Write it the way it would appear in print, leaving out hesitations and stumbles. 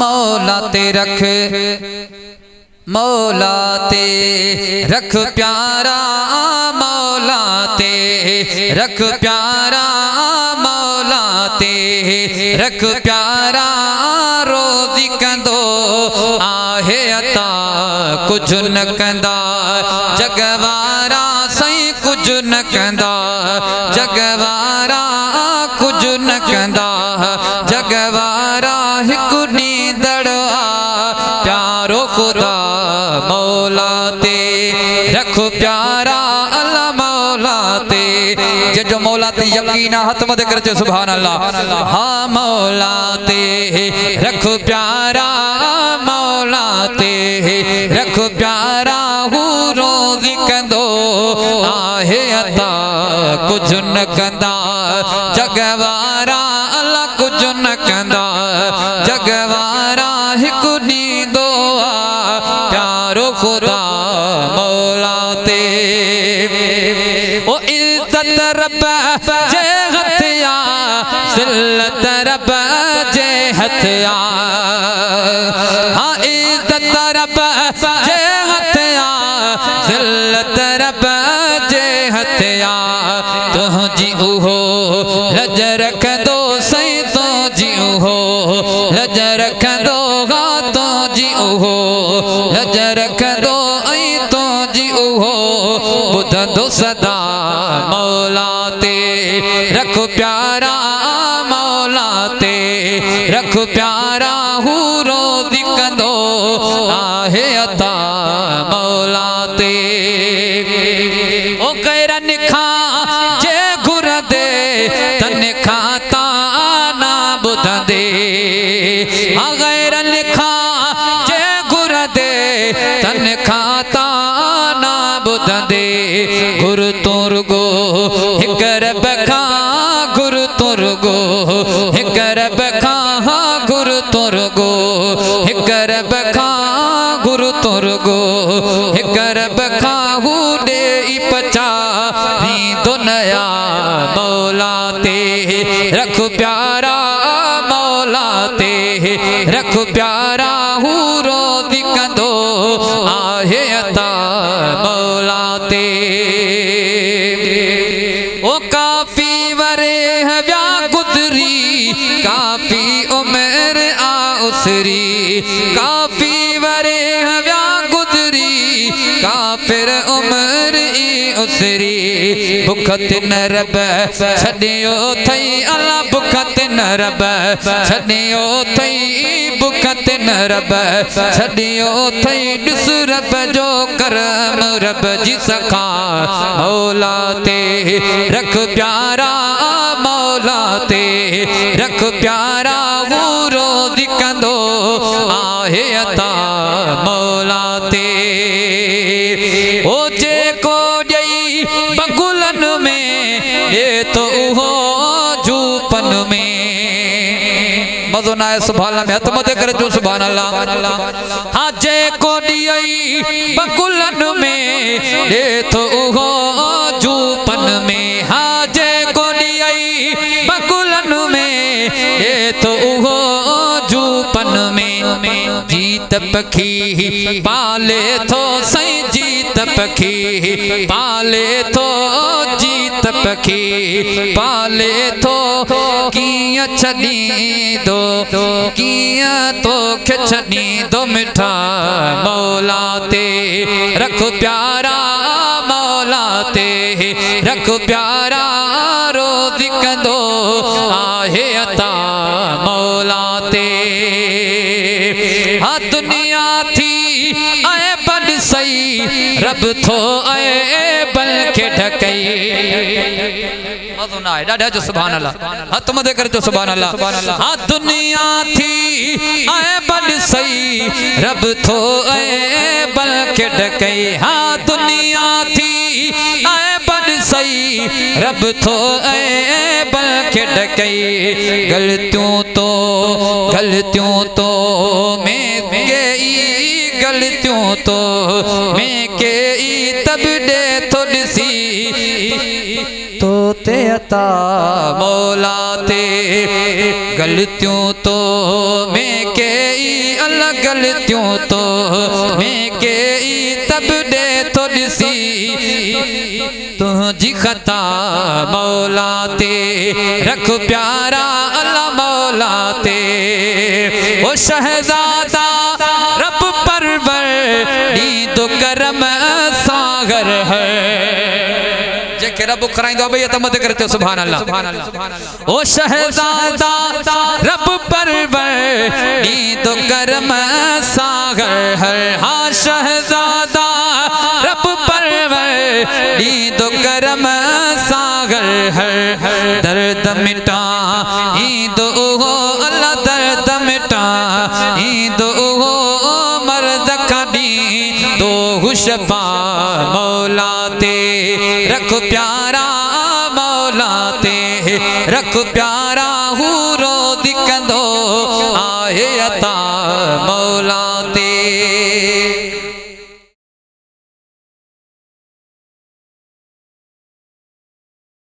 मौला ते रख, मौला ते रख प्यारा, मौला ते रख प्यारा, मौला ते रख प्यारा। रोज़ी कंदो आहे अता कुछ न कंदा जगवारा, सही कुछ न कंदा जगवारा, कुछ न कंदा जगवारा। हिकु नींदड़ प्यारो खुदा मौला ते रख प्यारा, अल्लाह मौला ते। जो मौला ते यकीन हथ मत कर सुभान अल्लाह। हाँ मौला ते रख प्यारा, मौला ते रख प्यारा। हू रोज़ी कंदो आहे अता कुछ न कंदा जगवारा, अल्लाह कुछ न कंदा जगवारा। हिकु नींदो प्यारो खुदा मौला ते। ओ इज्जत रब जे हथिया, ज़िल्लत रब जे हथिया। हाँ इज्जत रब जे हथिया, ज़िल्लत रब जे हथिया। तुझी उहो लज रख दो सही, तुझी उहो लज रख दो गा, तुझी उहो लज रख दो ऐं तुझी उहो ॿुधंदो सदा मौला ते रख प्यारा, मौला ते रख प्यारा। हू रोज़ी कंदो आहे अता मौला ते। ओ गैरन खां जे घुर दे तन खां ताना ॿुधंदे, गैरन खां जे घुर दे तन खां ताना ॿुधंदे। घुर तुरगो हिक रब खां, घुर तुरगो हिक रब खां, घुर तुरगो हिक रब खां, घुर तुरगो हिक रब खां। हू ॾेई पचा रींदो नया मौला ते रख प्यारा, मौला ते रख प्यारा। हू रोज़ी कंदो आहे अता मौला ते। ओ काफ़ी वरे हव्या गुज़री, काफ़ी उम्र आ उसरी, काफ़ी वरे हव्या गुज़री, काफ़िर उम्र ई उसरी। भुख तिन रब छॾियो थई, अल्लाह भुख तिन रब छॾियो थई, भुख तिन रब छॾियो थई। ॾिस रब जो करम रब जी सखा मौला ते रख प्यारा, मौला ते रख प्यारा। वो रोज़ी कंदो आहे अता मौला ते। ओ जेको ॾेई बगुलन में ॾे तो उहो जूपन में मज़ो न आहे। सुभान अल्लाह हथ मथे करे जो सुभान अल्लाह। हाँ जेको ॾेई बगुलन में ॾे तो उहो जूपन में, हाँ जेको ॾेई बगुलन में ॾे तो उहो जूपन में। जीत पखी पाले थो सही, जीत पखी पाले थो, जीत पखी पाले थो। कीअं छॾींदो, कीअं तोखे छॾींदो मिठा मौला ते रख प्यारा, मौला ते रख प्यारा। रोज़ी कंदो आहे अता मौला ते। हाँ दुनिया थी आए बन सही, रब थो आए बल के ढकई। मज़ो न आहे ॾाढा जो सुभान अल्लाह। हथ मथे कर जो सुभान अल्लाह। हाँ दुनिया थी आए बन सही, रब थो आए बल के ढकई। हाँ दुनिया थी आए बन सही, रब थो आए बल के ढकई। गलतियों तो में गई, गलतियों तो में कई, तब दे तो ॾिसी तो ते अता मौला ते। गलतियों तो में कई, गलतियों तो मैं के तब दे तो दिसी तुझी खता मौला ते रख प्यारा अल्लाह मौला ते ओ शहजादा रब परवर नींद करम सागर है जेके रब कराइंदो भई त मत करते सुभान अल्लाह ओ शहजादा रब परवर नींद करम सागर है हाँ शहजादा रब परवर नींद करम सागर है दर्द मिटा दो अल्लाह दर्द मिटा दो मर्द कदी दो हुशफा मौला ते रख प्यारा मौला ते रख प्यारा हूरो दिकंदो आहे अता मौला ते